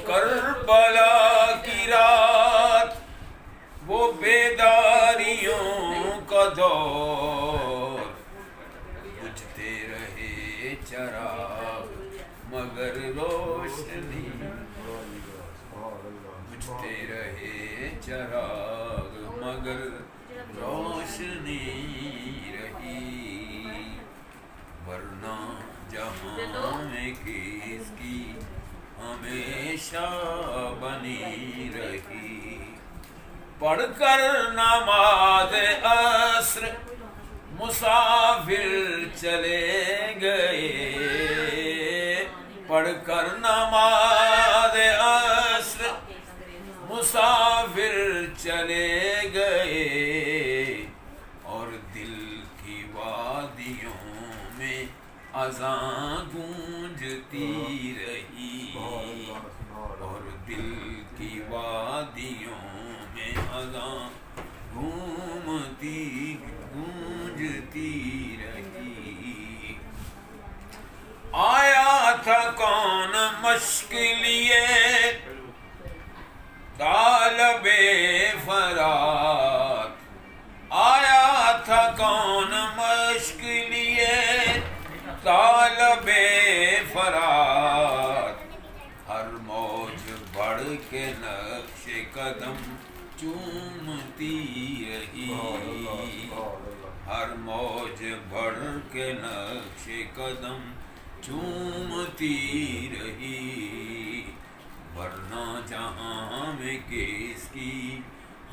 کربلا کی رات، وہ بیداریوں کا دور، بجھتے رہے چراغ مگر روشنی، بجھتے رہے چراغ مگر روشنی رہی، ورنہ جہاں میں کس کی ہمیشہ بنی رہی۔ پڑھ کر نماز عصر مسافر چلے گئے، پڑھ کر نماز عصر مسافر چلے گئے، اور دل کی وادیوں میں اذان گونجتی رہی، اور دل کی وادیوں میں اذان گونجتی رہی۔ آیا تھا کون مشق لیے طالب فرات، آیا تھا کون مشق لیے طالب فرات، ہر موج بڑھ کے نقش قدم چومتی رہی، ہر موج بڑھ کے نقش قدم چومتی رہی، ورنہ جہاں میں کس کی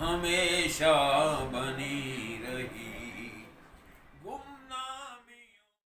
ہمیشہ بنی رہی۔